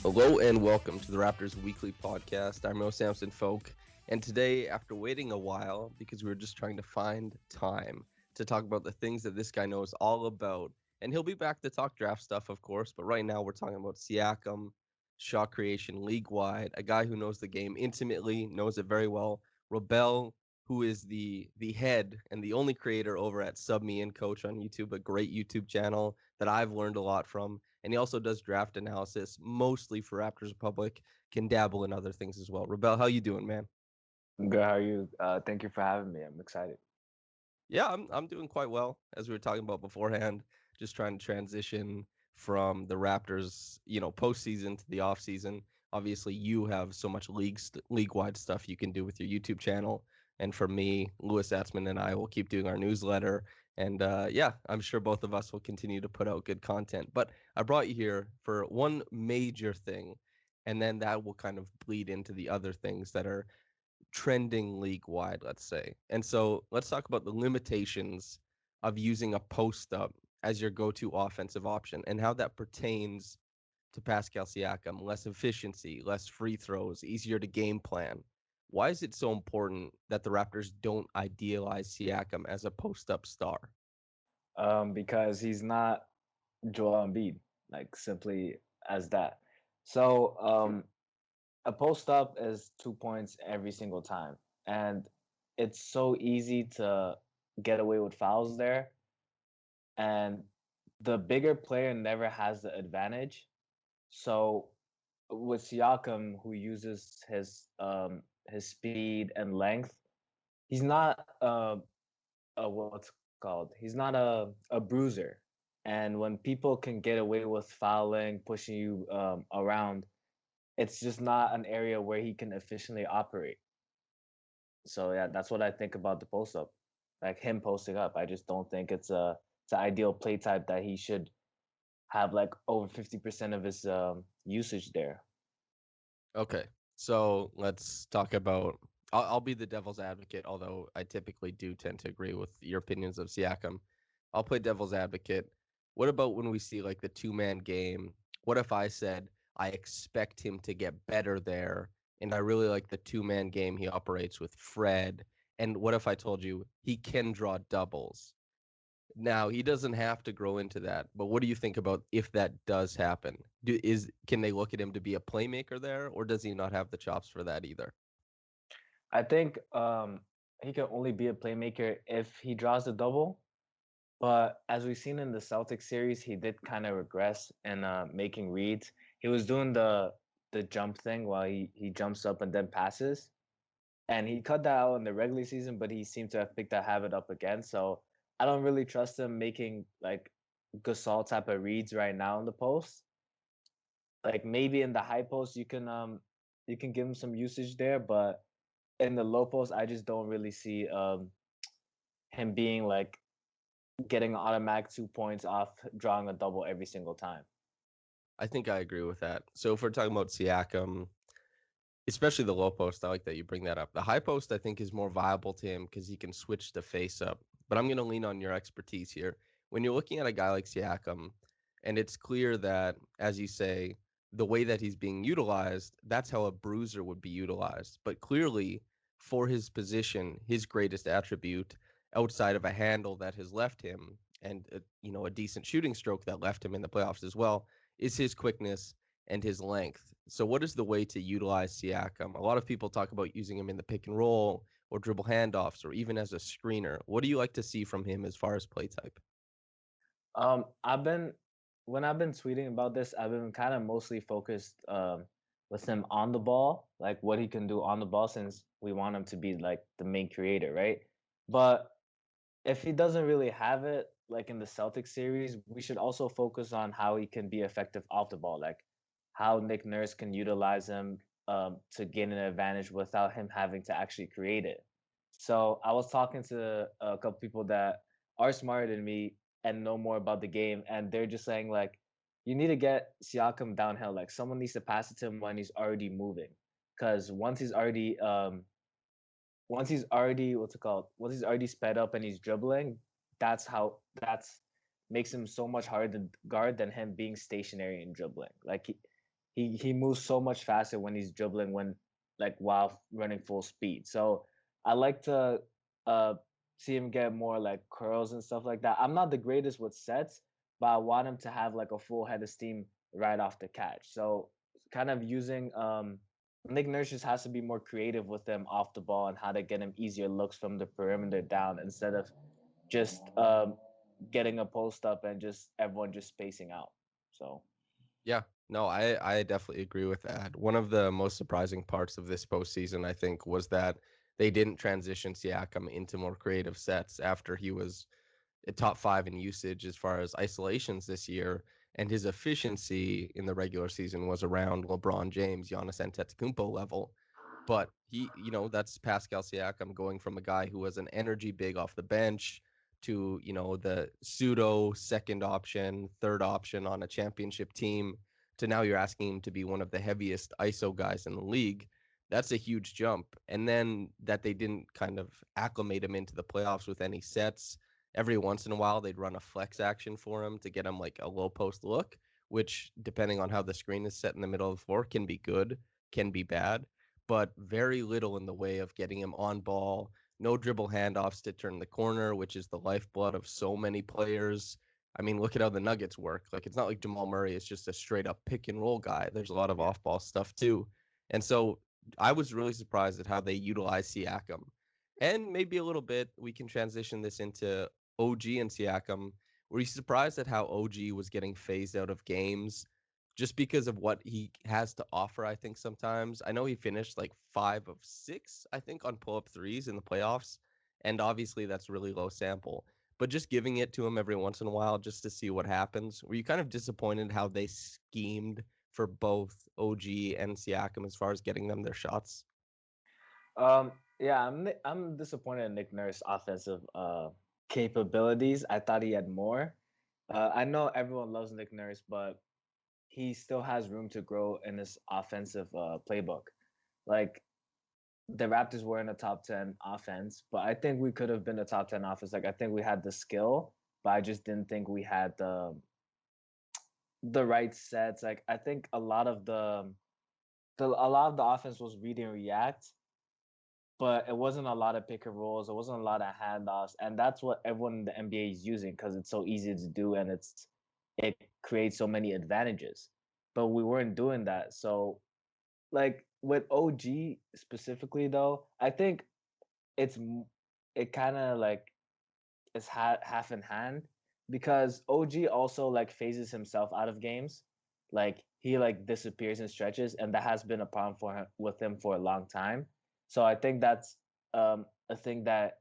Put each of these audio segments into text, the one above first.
Hello and welcome to the Raptors Weekly Podcast. I'm Samson Folk, and today, after waiting a while, because we were just trying to find time to talk about the things that this guy knows all about, and he'll be back to talk draft stuff, of course, but right now we're talking about Siakam, shot creation league-wide, a guy who knows the game intimately, knows it very well. Robel, who is the head and the only creator over at Sub Me and Coach on YouTube, a great YouTube channel that I've learned a lot from. And he also does draft analysis, mostly for Raptors Republic, can dabble in other things as well. Robel, how you doing, man? I'm good. How are you? Thank you for having me. I'm excited. Yeah, I'm doing quite well, as we were talking about beforehand, just trying to transition from the Raptors, postseason to the offseason. Obviously, you have so much league-wide stuff you can do with your YouTube channel. And for me, Louis Atzman and I will keep doing our newsletter. And yeah, I'm sure both of us will continue to put out good content. But I brought you here for one major thing, and then that will kind of bleed into the other things that are trending league wide, let's say. And so let's talk about the limitations of using a post up as your go to offensive option and how that pertains to Pascal Siakam. Less efficiency, less free throws, easier to game plan. Why is it so important that the Raptors don't idealize Siakam as a post up star? Because he's not Joel Embiid, like simply as that. So, a post up is 2 points every single time, and it's so easy to get away with fouls there. And the bigger player never has the advantage. So, with Siakam, who uses his speed and length, he's not what's called. He's not a bruiser. And when people can get away with fouling, pushing you around, it's just not an area where he can efficiently operate. So yeah, that's what I think about the post up, like him posting up. I just don't think it's an ideal play type that he should have like over 50% of his usage there. Okay, so let's talk about. I'll be the devil's advocate, although I typically do tend to agree with your opinions of Siakam. I'll play devil's advocate. What about when we see like the two-man game? What if I said I expect him to get better there, and I really like the two-man game he operates with Fred? And what if I told you he can draw doubles? Now, he doesn't have to grow into that, but what do you think about if that does happen? Can they look at him to be a playmaker there, or does he not have the chops for that either? I think he can only be a playmaker if he draws the double. But as we've seen in the Celtics series, he did kind of regress in making reads. He was doing the jump thing while he jumps up and then passes. And he cut that out in the regular season, but he seemed to have picked that habit up again. So I don't really trust him making like Gasol type of reads right now in the post. Like maybe in the high post you can give him some usage there, but in the low post I just don't really see him being like getting an automatic 2 points off drawing a double every single time. I think I agree with that. So if we're talking about Siakam, especially the low post, I like that you bring that up. The high post, I think, is more viable to him because he can switch the face up. But I'm going to lean on your expertise here. When you're looking at a guy like Siakam, and it's clear that, as you say, the way that he's being utilized, that's how a bruiser would be utilized. But clearly, for his position, his greatest attribute, outside of a handle that has left him, and a decent shooting stroke that left him in the playoffs as well, is his quickness and his length. So, what is the way to utilize Siakam? A lot of people talk about using him in the pick and roll or dribble handoffs or even as a screener. What do you like to see from him as far as play type? I've been when I've been tweeting about this, I've been kind of mostly focused with him on the ball, like what he can do on the ball, since we want him to be like the main creator, right? But if he doesn't really have it, like in the Celtics series, we should also focus on how he can be effective off the ball, like how Nick Nurse can utilize him to gain an advantage without him having to actually create it. So I was talking to a couple people that are smarter than me and know more about the game, and they're just saying like, you need to get Siakam downhill. Like someone needs to pass it to him when he's already moving, because once he's already what's it called? Once he's already sped up and he's dribbling, that's makes him so much harder to guard than him being stationary and dribbling. Like He moves so much faster when he's dribbling when like while running full speed. So I like to uh see him get more like curls and stuff like that. I'm not the greatest with sets, but I want him to have like a full head of steam right off the catch. So kind of using Nick Nurse just has to be more creative with them off the ball and how to get him easier looks from the perimeter down instead of just getting a post up and just everyone just spacing out. So Yeah, no, I definitely agree with that. One of the most surprising parts of this postseason, I think, was that they didn't transition Siakam into more creative sets after he was a top five in usage as far as isolations this year, and his efficiency in the regular season was around LeBron James, Giannis Antetokounmpo level. But that's Pascal Siakam going from a guy who was an energy big off the bench to, the pseudo second option, third option on a championship team to now you're asking him to be one of the heaviest ISO guys in the league. That's a huge jump. And then that they didn't kind of acclimate him into the playoffs with any sets. Every once in a while, they'd run a flex action for him to get him like a low post look, which, depending on how the screen is set in the middle of the floor, can be good, can be bad, but very little in the way of getting him on ball. No dribble handoffs to turn the corner, which is the lifeblood of so many players. I mean, look at how the Nuggets work. Like, it's not like Jamal Murray is just a straight up pick and roll guy. There's a lot of yeah. off ball stuff too. And so I was really surprised at how they utilize Siakam. And maybe a little bit, we can transition this into OG and Siakam. Were you surprised at how OG was getting phased out of games just because of what he has to offer? I think sometimes I know he finished like 5 of 6, I think, on pull up threes in the playoffs. And obviously, that's really low sample. But just giving it to him every once in a while just to see what happens. Were you kind of disappointed how they schemed for both OG and Siakam as far as getting them their shots? Yeah, I'm disappointed in Nick Nurse offensive capabilities. I thought he had more. I know everyone loves Nick Nurse, but he still has room to grow in his offensive playbook. Like the Raptors were in a top 10 offense, but I think we could have been a top 10 offense. Like I think we had the skill, but I just didn't think we had the right sets. Like I think a lot of the offense was read and react, but it wasn't a lot of pick and rolls. It wasn't a lot of handoffs, and that's what everyone in the NBA is using because it's so easy to do and it creates so many advantages. But we weren't doing that. So like with OG specifically, though, I think it's it kind of like is half in hand because OG also like phases himself out of games. Like he like disappears in stretches, and that has been a problem for him with him for a long time. So I think that's a thing that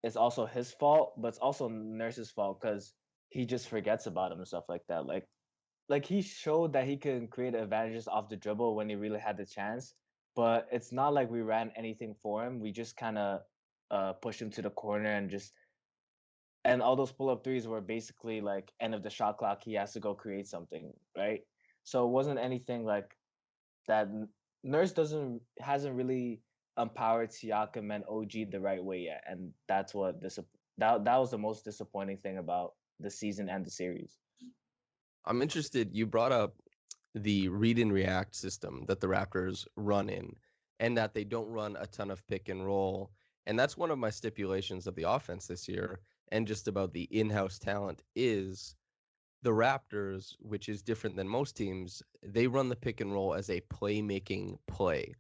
is also his fault, but it's also Nurse's fault because he just forgets about him and stuff like that. Like he showed that he can create advantages off the dribble when he really had the chance, but it's not like we ran anything for him. We just kind of pushed him to the corner and just and all those pull up threes were basically like end of the shot clock. He has to go create something, right? So it wasn't anything like that. Nurse doesn't hasn't really empowered Siakam and OG the right way yet, and that's what that was the most disappointing thing about the season and the series. I'm interested. You brought up the read and react system that the Raptors run in, and that they don't run a ton of pick and roll. And that's one of my stipulations of the offense this year, and just about the in house talent is the Raptors, which is different than most teams, they run the pick and roll as a playmaking play.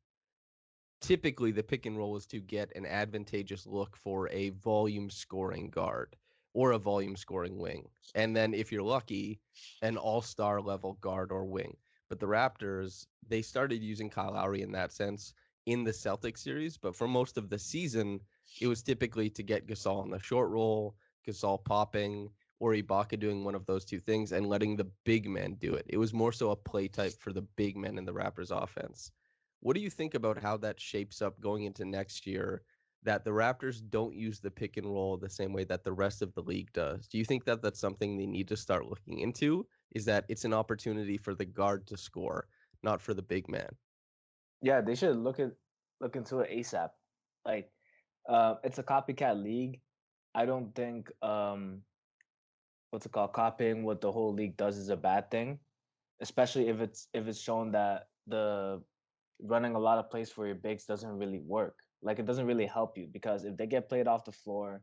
Typically the pick and roll is to get an advantageous look for a volume scoring guard or a volume scoring wing. And then if you're lucky, an all-star level guard or wing. But the Raptors, they started using Kyle Lowry in that sense in the Celtics series, but for most of the season, it was typically to get Gasol on the short roll, Gasol popping, or Ibaka doing one of those two things and letting the big men do it. It was more so a play type for the big men in the Raptors offense. What do you think about how that shapes up going into next year? That the Raptors don't use the pick and roll the same way that the rest of the league does. Do you think that that's something they need to start looking into? Is that it's an opportunity for the guard to score, not for the big man? Yeah, they should look into it ASAP. Like, it's a copycat league. I don't think what's it called? Copying what the whole league does is a bad thing. especially if it's shown that the running a lot of plays for your bigs doesn't really work. Like it doesn't really help you because if they get played off the floor,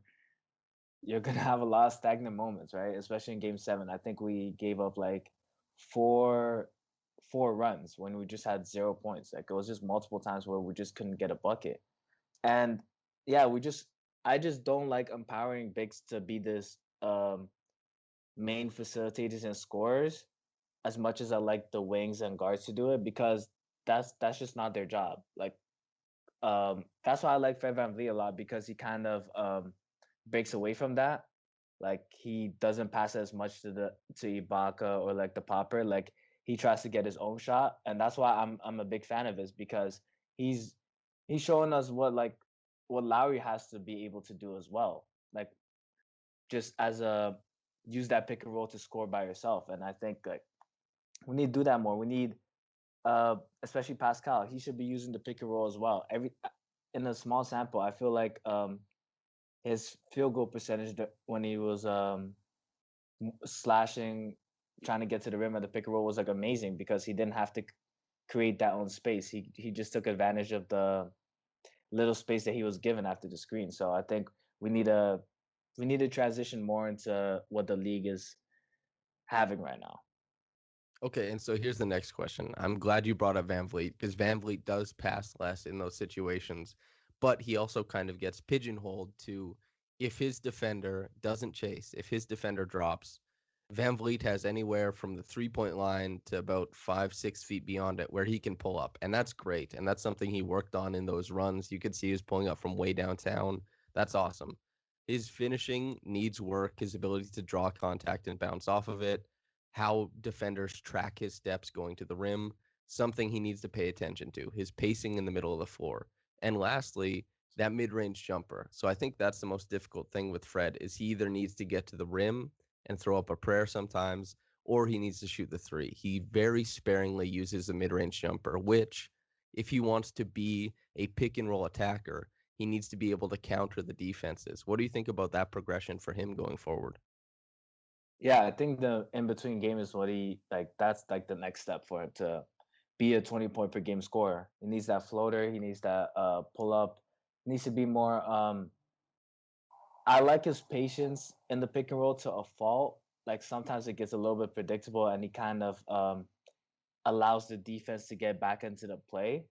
you're gonna have a lot of stagnant moments, right? Especially in Game 7. I think we gave up like four four runs when we just had 0 points. Like it was just multiple times where we just couldn't get a bucket. And yeah, I just don't like empowering bigs to be this main facilitators and scorers as much as I like the wings and guards to do it because that's just not their job. Like that's why I like Fred VanVleet a lot because he kind of breaks away from that. Like he doesn't pass as much to Ibaka or like the popper. Like he tries to get his own shot, and that's why I'm a big fan of his because he's he's showing us what Lowry has to be able to do as well. Like just as a use that pick and roll to score by yourself. And I think like we need to do that more. We need especially Pascal. He should be using the pick and roll as well. Every in a small sample, I feel like his field goal percentage when he was slashing, trying to get to the rim at the pick and roll was like amazing because he didn't have to create that own space. He just took advantage of the little space that he was given after the screen. So I think we need a we need to transition more into what the league is having right now. Okay, and so here's the next question. I'm glad you brought up Van Vliet because Van Vliet does pass less in those situations, but he also kind of gets pigeonholed to if his defender doesn't chase, if his defender drops, Van Vliet has anywhere from the 3 point line to about 5, 6 feet beyond it where he can pull up. And that's great. And that's something he worked on in those runs. You could see he was pulling up from way downtown. That's awesome. His finishing needs work, his ability to draw contact and bounce off of it, how defenders track his steps going to the rim, something he needs to pay attention to, his pacing in the middle of the floor. And lastly, that mid-range jumper. So I think that's the most difficult thing with Fred is he either needs to get to the rim and throw up a prayer sometimes, or he needs to shoot the three. He very sparingly uses a mid-range jumper, which if he wants to be a pick and roll attacker, he needs to be able to counter the defenses. What do you think about that progression for him going forward? Yeah, I think the in between game is what he like. That's like the next step for him to be a 20 point per game scorer. He needs that floater. He needs that pull up. He needs to be more. I like his patience in the pick and roll to a fault. Like sometimes it gets a little bit predictable, and he kind of allows the defense to get back into the play.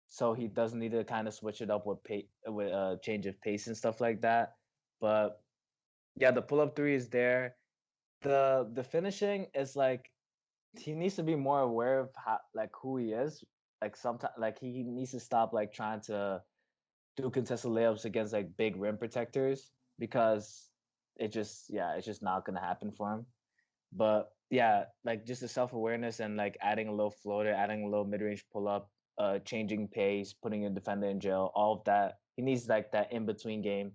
So he doesn't need to kind of switch it up with change of pace and stuff like that. But yeah, the pull up three is there. The finishing is like he needs to be more aware of how like who he is. Like sometimes like he needs to stop like trying to do contested layups against like big rim protectors because it's just not gonna happen for him. But yeah, like just the self awareness and like adding a little floater, adding a little mid range pull up, changing pace, putting a defender in jail, all of that. He needs like that in between game,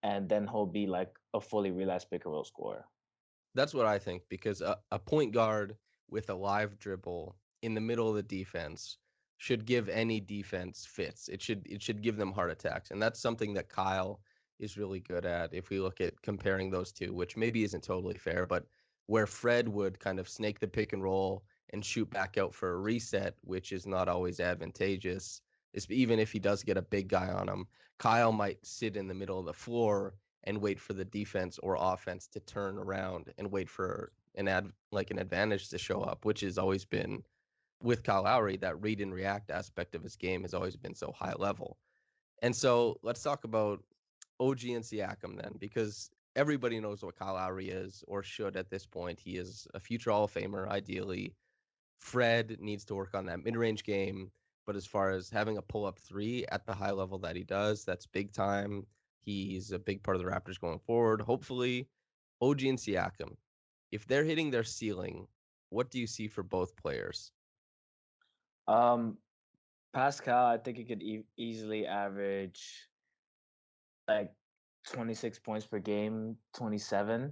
and then he'll be like a fully realized pick and roll scorer. That's what I think because a point guard with a live dribble in the middle of the defense should give any defense fits. It should give them heart attacks, and that's something that Kyle is really good at. If we look at comparing those two, which maybe isn't totally fair, but where Fred would kind of snake the pick and roll and shoot back out for a reset, which is not always advantageous, is even if he does get a big guy on him, Kyle might sit in the middle of the floor and wait for the defense or offense to turn around and wait for an advantage to show up, which has always been with Kyle Lowry, that read and react aspect of his game has always been so high level. And so let's talk about OG and Siakam then, because everybody knows what Kyle Lowry is or should at this point. He is a future Hall of Famer, ideally. Fred needs to work on that mid-range game, but as far as having a pull-up three at the high level that he does, that's big time. He's a big part of the Raptors going forward. Hopefully, OG and Siakam, if they're hitting their ceiling, what do you see for both players? Um, Pascal, I think he could easily average like 26 points per game, 27.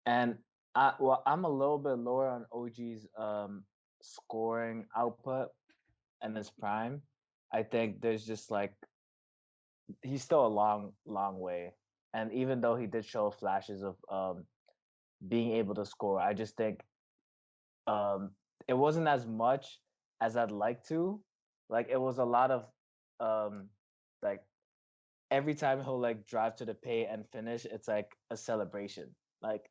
And I'm a little bit lower on OG's scoring output and his prime. I think there's just like he's still a long way. And even though he did show flashes of being able to score, I just think um it wasn't as much as I'd like to. Like it was a lot of um like every time he'll like drive to the paint and finish, it's like a celebration. Like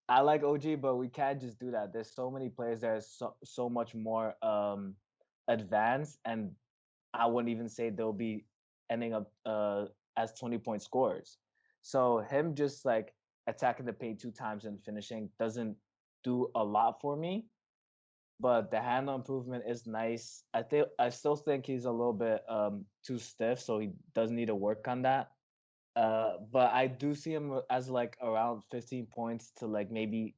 I like OG, but we can't just do that. There's so many players that are so much more advanced, and I wouldn't even say they'll be ending up as 20-point scorers. So him just like attacking the paint 2 times and finishing doesn't do a lot for me. But the handle improvement is nice. I still think he's a little bit too stiff, so he does need to work on that. But I do see him as like around 15 points to like maybe,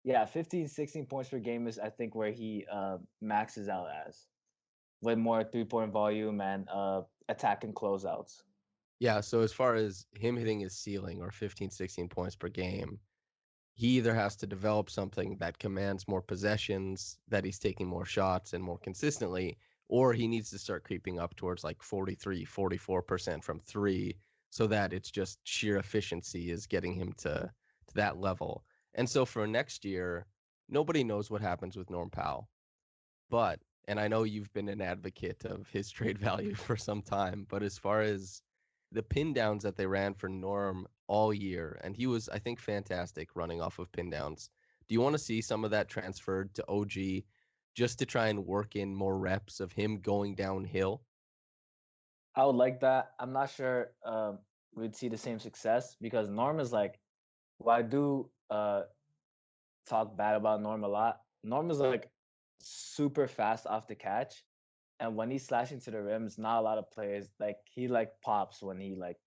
yeah, 15, 16 points per game is I think where he maxes out as, with more 3-point volume and attack and closeouts. Yeah, so as far as him hitting his ceiling or 15, 16 points per game, he either has to develop something that commands more possessions, that he's taking more shots and more consistently, or he needs to start creeping up towards like 43, 44% from three so that it's just sheer efficiency is getting him to that level. And so for next year, nobody knows what happens with Norm Powell. But, and I know you've been an advocate of his trade value for some time, but as far as the pin downs that they ran for Norm all year, and he was, I think, fantastic running off of pin downs. Do you want to see some of that transferred to OG just to try and work in more reps of him going downhill? I would like that. I'm not sure we'd see the same success because Norm is like, well, I do talk bad about Norm a lot. Norm is like super fast off the catch, and when he's slashing to the rims, not a lot of players like he like pops when he like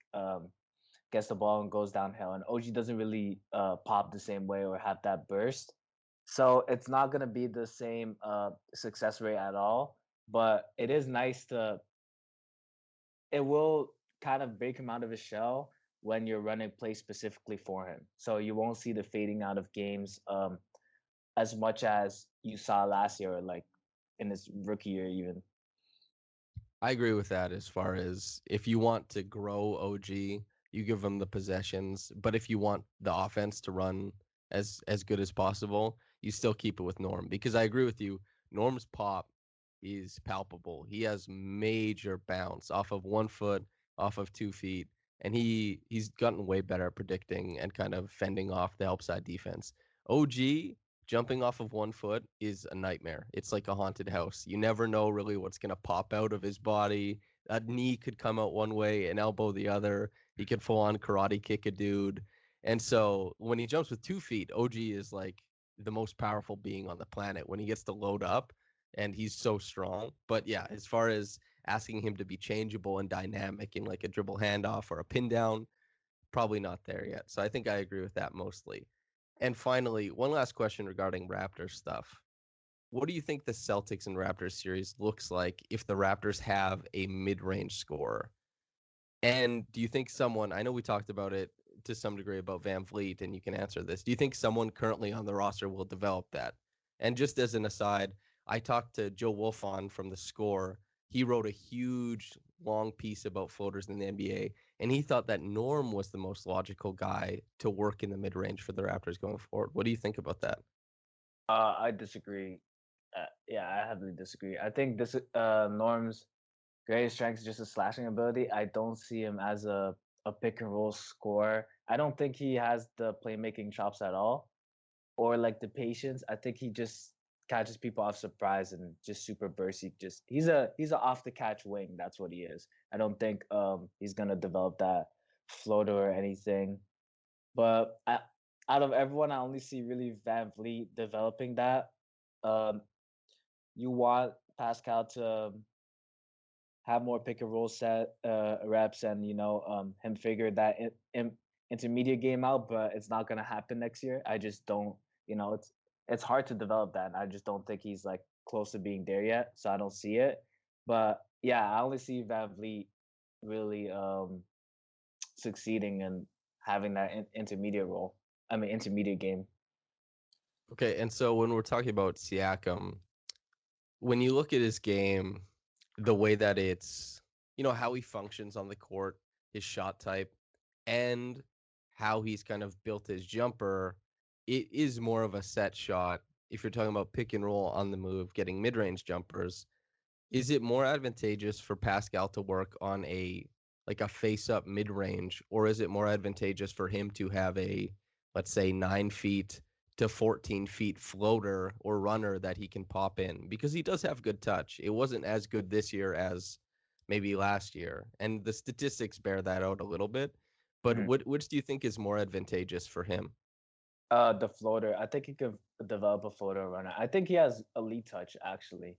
gets the ball and goes downhill. And OG doesn't really pop the same way or have that burst, so it's not gonna be the same success rate at all. But it is nice to. It will kind of break him out of his shell when you're running plays specifically for him, so you won't see the fading out of games as much as you saw last year, or like in his rookie year, even. I agree with that as far as if you want to grow OG, you give him the possessions, but if you want the offense to run as good as possible, you still keep it with Norm because I agree with you. Norm's pop is palpable. He has major bounce off of 1 foot, off of 2 feet, and he's gotten way better at predicting and kind of fending off the help side defense. OG jumping off of 1 foot is a nightmare. It's like a haunted house. You never know really what's going to pop out of his body. A knee could come out one way, an elbow the other. He could full on karate kick a dude. And so when he jumps with 2 feet, OG is like the most powerful being on the planet when he gets to load up, and he's so strong. But yeah, as far as asking him to be changeable and dynamic in like a dribble handoff or a pin down, probably not there yet. So I think I agree with that mostly. And finally, one last question regarding Raptors stuff. What do you think the Celtics and Raptors series looks like if the Raptors have a mid-range scorer? And do you think someone, I know we talked about it to some degree about Van Vliet, and you can answer this. Do you think someone currently on the roster will develop that? And just as an aside, I talked to Joe Wolfon from The Score. He wrote a huge, long piece about floaters in the NBA, and he thought that Norm was the most logical guy to work in the mid range for the Raptors going forward. What do you think about that? I disagree. Yeah, I heavily disagree. I think this Norm's greatest strength is just his slashing ability. I don't see him as a pick and roll scorer. I don't think he has the playmaking chops at all, or like the patience. I think he just catches people off surprise and just super bursty. Just he's a off the catch wing. That's what he is. I don't think he's gonna develop that floater or anything. But out of everyone, I only see really Van Vliet developing that. Um, you want Pascal to have more pick and roll set reps, and him figure that intermediate game out, but it's not gonna happen next year. I just don't. It's hard to develop that. And I just don't think he's like close to being there yet, so I don't see it. But yeah, I only see Van Vliet really succeeding and having that intermediate role. I mean, intermediate game. Okay, and so when we're talking about Siakam, when you look at his game, the way that it's, how he functions on the court, his shot type, and how he's kind of built his jumper, it is more of a set shot if you're talking about pick and roll on the move, getting mid-range jumpers, is it more advantageous for Pascal to work on a face up mid range, or is it more advantageous for him to have a, let's say, 9 feet to 14 feet floater or runner that he can pop in? Because he does have good touch. It wasn't as good this year as maybe last year, and the statistics bear that out a little bit. But Mhm. which do you think is more advantageous for him? The floater. I think he could develop a floater runner. I think he has elite touch actually.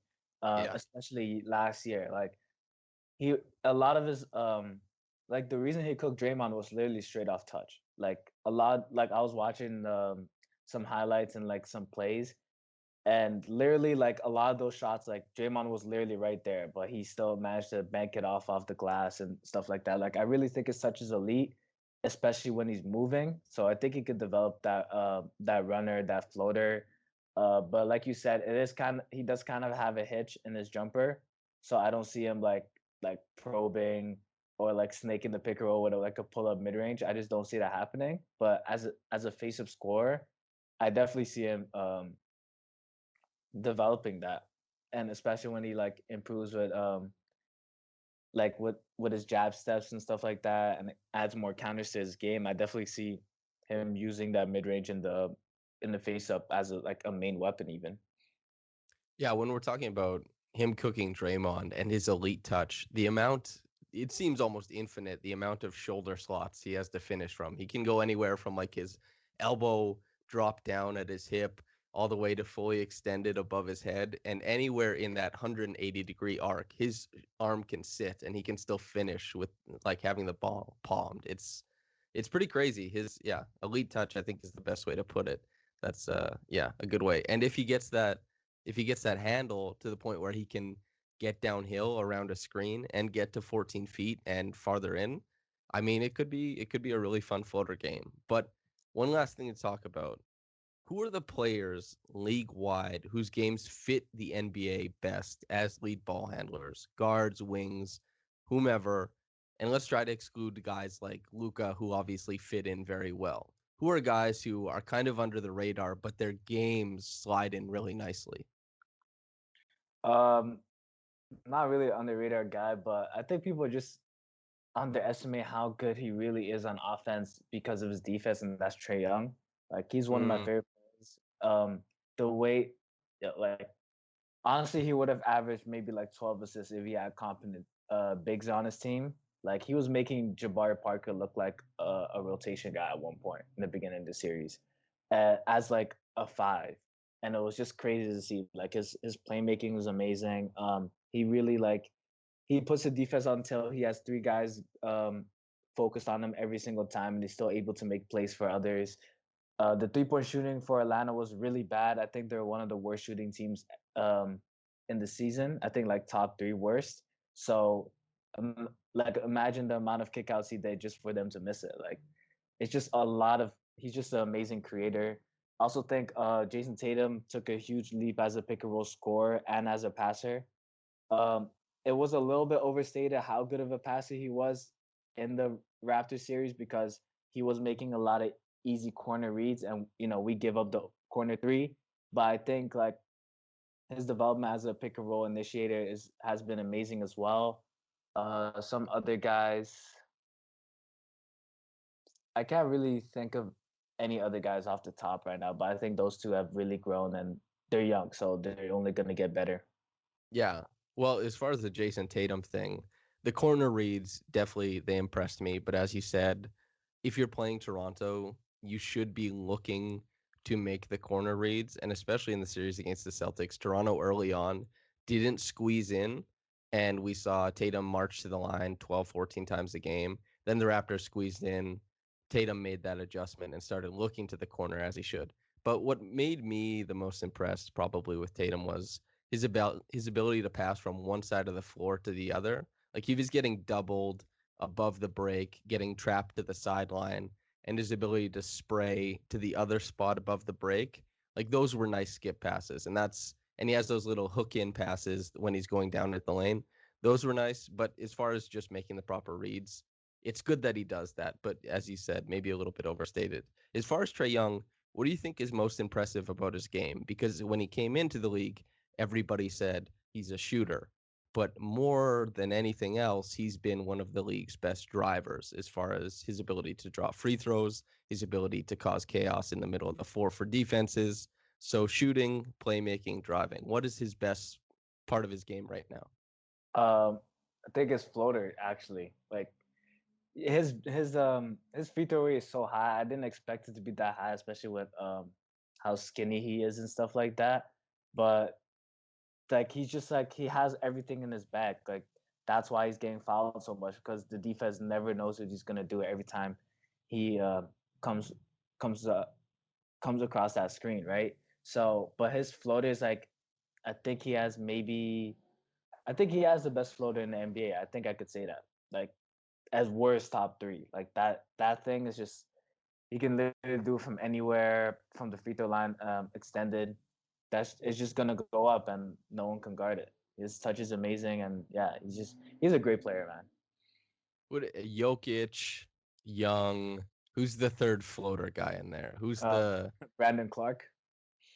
Yeah. Especially last year. Like he a lot of his like the reason he cooked Draymond was literally straight off touch. Like a lot like I was watching some highlights and like some plays and literally like a lot of those shots like Draymond was literally right there, but he still managed to bank it off the glass and stuff like that. Like I really think his touch is elite, especially when he's moving. So I think he could develop that runner, that floater. But like you said, it is kind of he does kind of have a hitch in his jumper. So I don't see him like probing or like snaking the pick and roll with like a pull up mid range. I just don't see that happening. But as a face up scorer, I definitely see him developing that, and especially when he like improves with like with his jab steps and stuff like that, and adds more counters to his game. I definitely see him using that mid range in the face up as a like a main weapon even. Yeah, when we're talking about him cooking Draymond and his elite touch, the amount it seems almost infinite, the amount of shoulder slots he has to finish from. He can go anywhere from like his elbow drop down at his hip all the way to fully extended above his head, and anywhere in that 180-degree arc, his arm can sit and he can still finish with like having the ball palmed. It's pretty crazy. His elite touch I think is the best way to put it. That's a good way. And if he gets that handle to the point where he can get downhill around a screen and get to 14 feet and farther in, I mean, it could be a really fun floater game. But one last thing to talk about: who are the players league wide whose games fit the NBA best as lead ball handlers, guards, wings, whomever? And let's try to exclude guys like Luca, who obviously fit in very well. Who are guys who are kind of under the radar, but their games slide in really nicely? Um, Not really an under radar guy, but I think people just underestimate how good he really is on offense because of his defense, and that's Trey Young. Like he's one of my Mm, favorite players. The way, yeah, like honestly, he would have averaged maybe like 12 assists if he had competent bigs on his team. Like he was making Jabari Parker look like a rotation guy at one point in the beginning of the series, as like a five, and it was just crazy to see. Like his playmaking was amazing. He really like he puts the defense on until he has three guys focused on him every single time, and he's still able to make plays for others. The 3 point shooting for Atlanta was really bad. I think they're one of the worst shooting teams um, in the season. I think like top three worst. So, like, imagine the amount of kickouts he did just for them to miss it. Like, it's just a lot of. He's just an amazing creator. I also think Jason Tatum took a huge leap as a pick and roll scorer and as a passer. Um, it was a little bit overstated how good of a passer he was in the Raptors series because he was making a lot of easy corner reads, and we give up the corner three. But I think like his development as a pick and roll initiator has been amazing as well. Some other guys, I can't really think of any other guys off the top right now, but I think those two have really grown and they're young, so they're only going to get better. yeah. Well, as far as the Jason Tatum thing, the corner reads definitely they impressed me. But as you said, if you're playing Toronto, you should be looking to make the corner reads, and especially in the series against the Celtics, Toronto early on didn't squeeze in, and we saw Tatum march to the line 12, 14 times a game. Then the Raptors squeezed in. Tatum made that adjustment and started looking to the corner as he should. But what made me the most impressed probably with Tatum was his ability to pass from one side of the floor to the other. Like he was getting doubled above the break, getting trapped to the sideline, and his ability to spray to the other spot above the break. Like those were nice skip passes. And he has those little hook in passes when he's going down at the lane. Those were nice. But as far as just making the proper reads, it's good that he does that. But as you said, maybe a little bit overstated. As far as Trey Young, What do you think is most impressive about his game? Because when he came into the league, everybody said he's a shooter. But more than anything else, he's been one of the league's best drivers as far as his ability to draw free throws, his ability to cause chaos in the middle of the floor for defenses. So shooting, playmaking, driving. What is his best part of his game right now? I think his floater actually. Like his free throw rate is so high. I didn't expect it to be that high, especially with how skinny he is and stuff like that. But like he's just like he has everything in his bag. Like that's why he's getting fouled so much because the defense never knows what he's gonna do every time he comes comes comes across that screen, right? So, but his floater is like I think he has maybe I think he has the best floater in the NBA. I think I could say that. Like as worst top three. Like that thing is just he can literally do from anywhere from the free throw line extended. That's it's just gonna go up and no one can guard it. His touch is amazing and yeah, he's a great player, man. What Jokic, Young, who's the third floater guy in there? Who's Um, the Brandon Clark.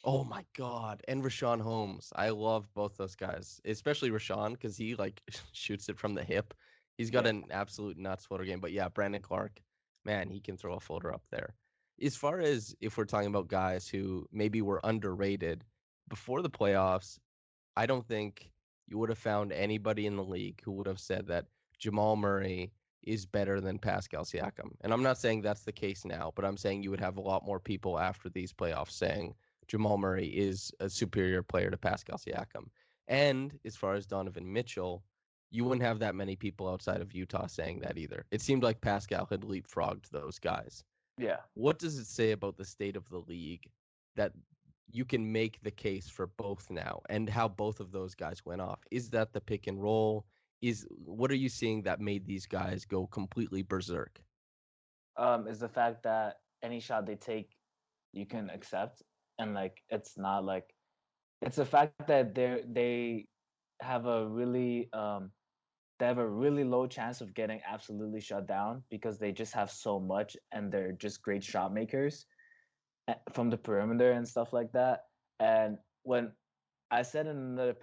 Oh my God. And Rashawn Holmes. I love both those guys, especially Rashawn because he like shoots it from the hip. He's got Yeah. an absolute nuts floater game. But yeah, Brandon Clark, man, he can throw a floater up there. As far as if we're talking about guys who maybe were underrated before the playoffs, I don't think you would have found anybody in the league who would have said that Jamal Murray is better than Pascal Siakam. And I'm not saying that's the case now, but I'm saying you would have a lot more people after these playoffs saying Jamal Murray is a superior player to Pascal Siakam. And as far as Donovan Mitchell, you wouldn't have that many people outside of Utah saying that either. It seemed like Pascal had leapfrogged those guys. Yeah. What does it say about the state of the league that you can make the case for both now and how both of those guys went off? Is that the pick and roll? Is what are you seeing that made these guys go completely berserk? Is the fact that any shot they take you can accept and like it's not like it's the fact that they have a really they have a really low chance of getting absolutely shut down because they just have so much and they're just great shot makers from the perimeter and stuff like that. And when I said in another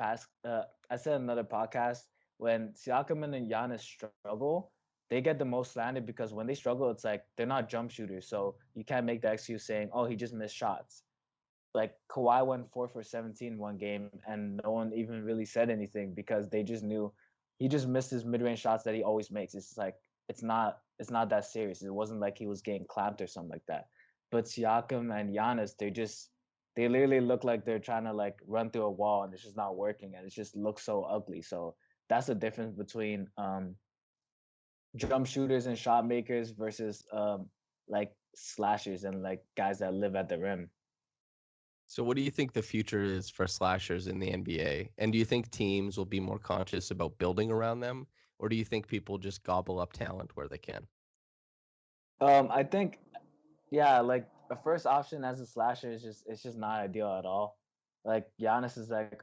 I said in another podcast when Siakam and Giannis struggle, they get the most slanted because when they struggle, it's like they're not jump shooters, so you can't make the excuse saying, "Oh, he just missed shots." Like Kawhi went 4 for 17 one game, and no one even really said anything because they just knew he just missed his mid range shots that he always makes. It's just like it's not that serious. It wasn't like he was getting clamped or something like that. But Siakam and Giannis, they literally look like they're trying to like run through a wall and it's just not working and it just looks so ugly. So that's the difference between jump shooters and shot makers versus like slashers and like guys that live at the rim. So, what do you think the future is for slashers in the NBA? And do you think teams will be more conscious about building around them? Or do you think people just gobble up talent where they can? I think yeah, like a first option as a slasher is just it's just not ideal at all. Like Giannis is like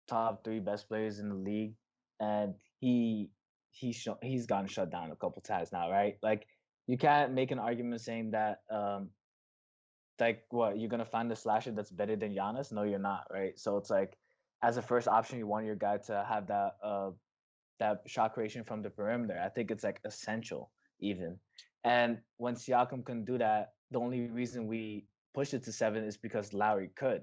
top three best players in the league, and he's gotten shut down a couple times now, right? Like you can't make an argument saying that like what you're gonna find a slasher that's better than Giannis. No, you're not, right? So it's like as a first option, you want your guy to have that shot creation from the perimeter. I think it's like essential even. And when Siakam can do that, the only reason we pushed it to 7 is because Lowry could.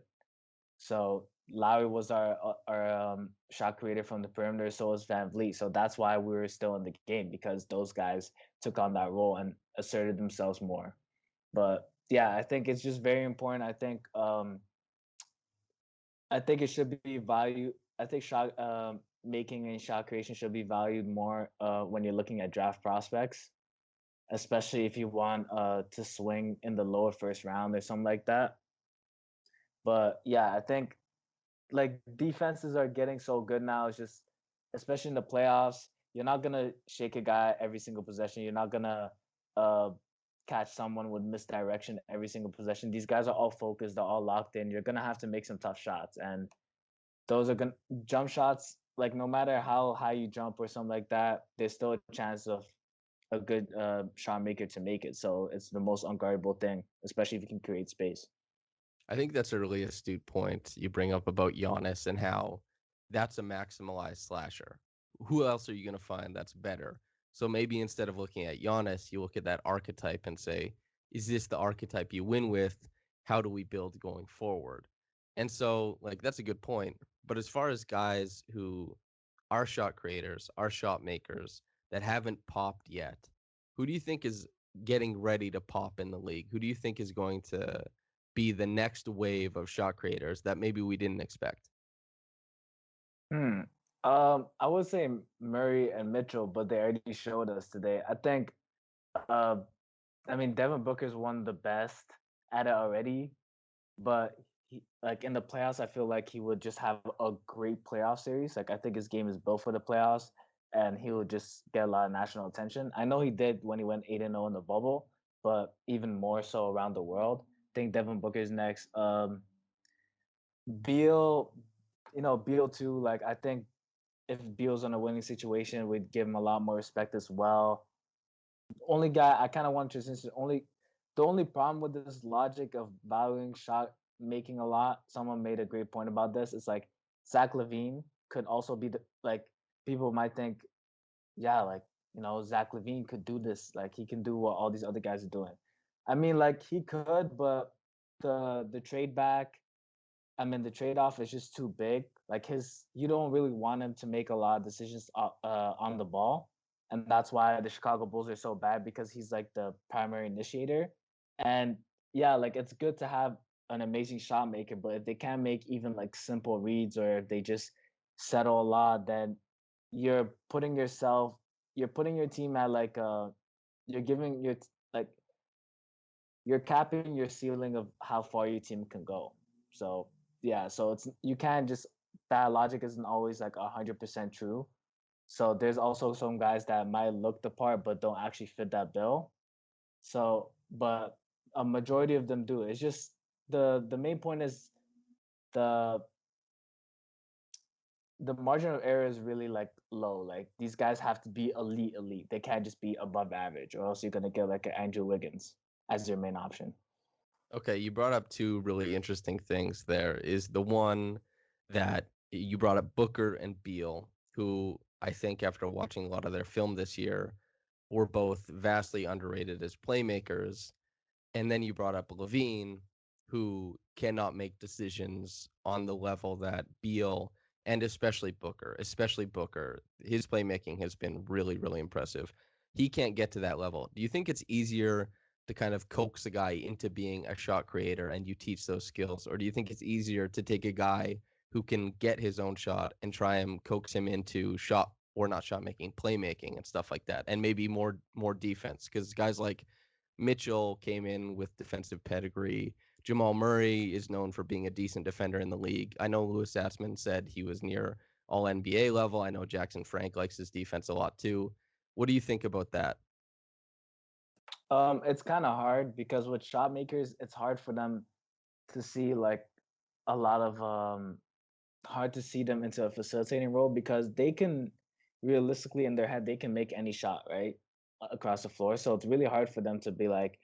So Lowry was our shot creator from the perimeter. So was Van Vliet. So that's why we were still in the game because those guys took on that role and asserted themselves more. But yeah, I think it's just very important. I think it should be valued. I think shot making and shot creation should be valued more when you're looking at draft prospects, especially if you want to swing in the lower first round or something like that. But yeah, I think like defenses are getting so good now. It's just especially in the playoffs, you're not gonna shake a guy every single possession. You're not gonna uh, catch someone with misdirection every single possession. These guys are all focused. They're all locked in. You're gonna have to make some tough shots, and those are gonna jump shots. Like no matter how high you jump or something like that, there's still a chance of a good shot maker to make it. So it's the most unguardable thing, especially if you can create space. I think that's a really astute point you bring up about Giannis and how that's a maximalized slasher. Who else are you going to find that's better? So maybe instead of looking at Giannis, you look at that archetype and say, is this the archetype you win with? How do we build going forward? And so, like, that's a good point. But as far as guys who are shot creators, are shot makers that haven't popped yet, who do you think is getting ready to pop in the league? Who do you think is going to be the next wave of shot creators that maybe we didn't expect? Hmm. I would say Murray and Mitchell, but they already showed us today. I think, uh, I mean, Devin Booker's one of the best at it already, but like in the playoffs, I feel like he would just have a great playoff series. Like I think his game is built for the playoffs, and he would just get a lot of national attention. I know he did when he went 8-0 in the bubble, but even more so around the world. I think Devin Booker's next. Beal, Beal too. Like I think if Beal's in a winning situation, we'd give him a lot more respect as well. Only guy I kind of want to transition. The only problem with this logic of valuing shot making a lot. Someone made a great point about this. It's like Zach Levine could also be the like people might think, yeah, like Zach Levine could do this. Like he can do what all these other guys are doing. I mean, like he could, but the trade back I mean, the trade off is just too big. Like you don't really want him to make a lot of decisions on the ball, and that's why the Chicago Bulls are so bad because he's like the primary initiator. And yeah, like it's good to have an amazing shot maker, but if they can't make even like simple reads or if they just settle a lot, then you're putting yourself, you're putting your team at like you're giving your like you're capping your ceiling of how far your team can go. So yeah, so it's you can't just that logic isn't always like 100% true. So there's also some guys that might look the part but don't actually fit that bill. So but a majority of them do. It's just the main point is the the margin of error is really like low. Like these guys have to be elite. They can't just be above average, or else you're gonna get like an Andrew Wiggins as your main option. Okay, you brought up two really interesting things there. Is the one that you brought up Booker and Beal, who I think after watching a lot of their film this year were both vastly underrated as playmakers. And then you brought up Levine, who cannot make decisions on the level that Beal and especially Booker, his playmaking has been really, really impressive. He can't get to that level. Do you think it's easier to kind of coax a guy into being a shot creator and you teach those skills? Or do you think it's easier to take a guy who can get his own shot and try and coax him into shot or not shot making, playmaking and stuff like that, and maybe more defense? Because guys like Mitchell came in with defensive pedigree. Jamal Murray is known for being a decent defender in the league. I know Louis Assman said he was near all NBA level. I know Jackson Frank likes his defense a lot too. What do you think about that? It's kind of hard because with shot makers, it's hard for them to see like a lot of hard to see them into a facilitating role because they can realistically in their head they can make any shot right across the floor. So it's really hard for them to be like,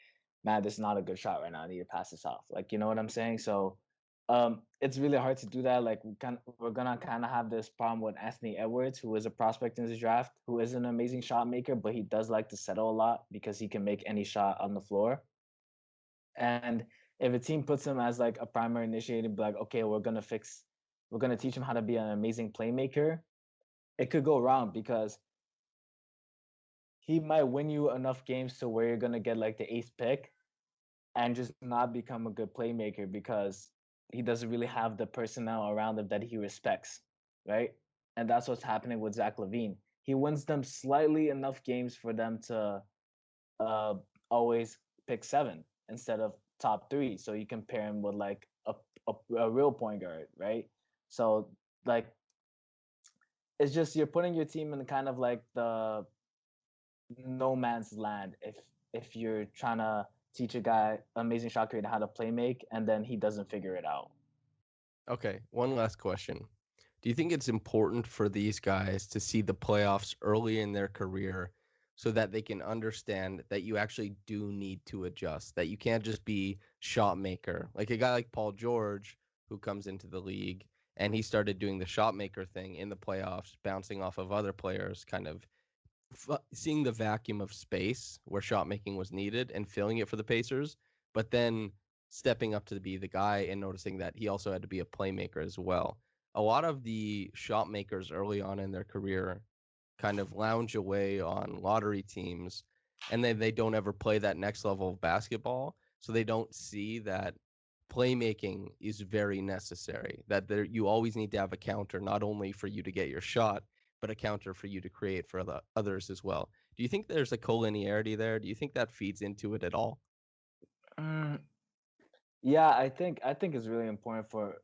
man, this is not a good shot right now. I need to pass this off. Like you know what I'm saying? So it's really hard to do that. Like we're gonna kind of have this problem with Anthony Edwards, who is a prospect in this draft, who is an amazing shot maker, but he does like to settle a lot because he can make any shot on the floor. And if a team puts him as like a primary initiator, be like, okay, we're gonna teach him how to be an amazing playmaker. It could go wrong because he might win you enough games to where you're gonna get like the eighth pick and just not become a good playmaker because he doesn't really have the personnel around him that he respects, right? And that's what's happening with Zach Levine. He wins them slightly enough games for them to uh, always pick seven instead of top three. So you compare him with like a real point guard, right? So like it's just you're putting your team in kind of like the no man's land if you're trying to teach a guy amazing shot creator how to play make and then he doesn't figure it out. Okay, one last question. Do you think it's important for these guys to see the playoffs early in their career so that they can understand that you actually do need to adjust, that you can't just be shot maker. Like a guy like Paul George, who comes into the league and he started doing the shot maker thing in the playoffs, bouncing off of other players, kind of seeing the vacuum of space where shot making was needed and filling it for the Pacers, but then stepping up to be the guy and noticing that he also had to be a playmaker as well. A lot of the shot makers early on in their career kind of lounge away on lottery teams, and then they don't ever play that next level of basketball, so they don't see that playmaking is very necessary, that there you always need to have a counter, not only for you to get your shot, but a counter for you to create for the others as well. Do you think there's a collinearity there? Do you think that feeds into it at all? Mm, yeah, I think it's really important for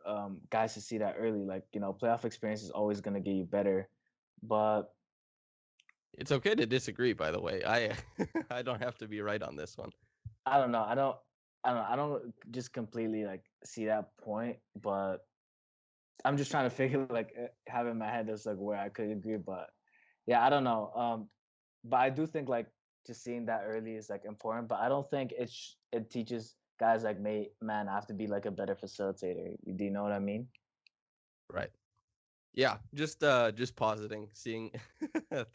guys to see that early. Like, playoff experience is always gonna get you better. But It's okay to disagree, by the way. I I don't have to be right on this one. I don't know. I don't just completely like see that point, but I'm just trying to figure like have in my head that's like where I could agree. But yeah, I don't know. But I do think like just seeing that early is like important. But I don't think it teaches guys like me, man, I have to be like a better facilitator. Do you know what I mean? Right. Yeah, just positing, seeing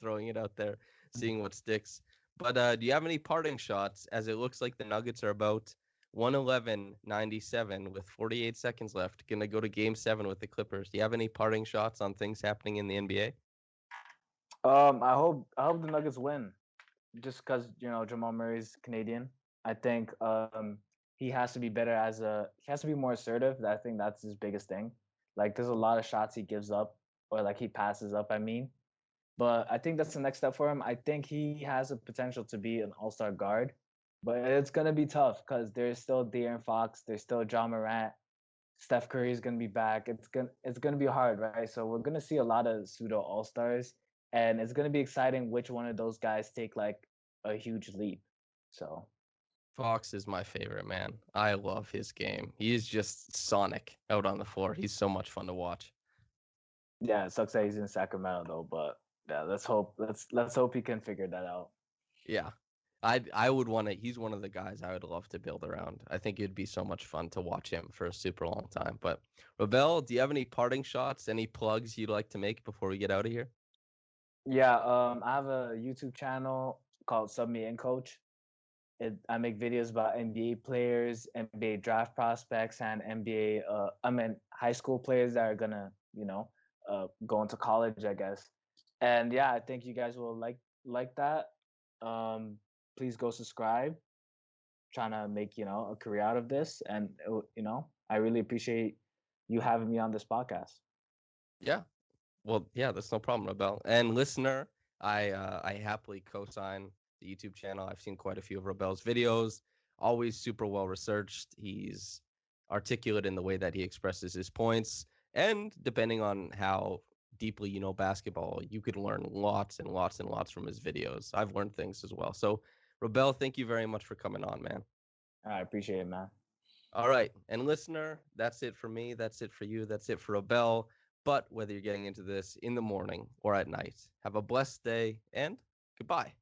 throwing it out there, seeing what sticks. But do you have any parting shots, as it looks like the Nuggets are about 111-97 with 48 seconds left, gonna go to game 7 with the Clippers. Do you have any parting shots on things happening in the NBA? I hope the Nuggets win, just because Jamal Murray's Canadian. I think he has to be better he has to be more assertive. I think that's his biggest thing. Like there's a lot of shots he gives up or like he passes up. I mean, but I think that's the next step for him. I think he has a potential to be an all-star guard, but it's gonna be tough because there's still De'Aaron Fox, there's still John Morant, Steph Curry is gonna be back. It's gonna be hard, right? So we're gonna see a lot of pseudo all-stars, and it's gonna be exciting which one of those guys take like a huge leap. So Fox is my favorite man. I love his game. He is just Sonic out on the floor. He's so much fun to watch. yeah, it sucks that he's in Sacramento though, but yeah, let's hope he can figure that out. Yeah. I would want to. He's one of the guys I would love to build around. I think it'd be so much fun to watch him for a super long time. But Robel, do you have any parting shots, any plugs you'd like to make before we get out of here? Yeah, I have a YouTube channel called Sub Me and Coach. I make videos about NBA players, NBA draft prospects, and NBA. I mean, high school players that are gonna, go into college, I guess. And yeah, I think you guys will like that. Um, Please go subscribe. Trying to make a career out of this, and I really appreciate you having me on this podcast. Yeah. Well, yeah, that's no problem, Robel. And listener, I happily co-sign the YouTube channel. I've seen quite a few of Robel's videos. Always super well researched. He's articulate in the way that he expresses his points. And depending on how deeply you know basketball, you could learn lots and lots and lots from his videos. I've learned things as well. So, Robel, thank you very much for coming on, man. I appreciate it, man. All right. And listener, that's it for me. That's it for you. That's it for Robel. But whether you're getting into this in the morning or at night, have a blessed day and goodbye.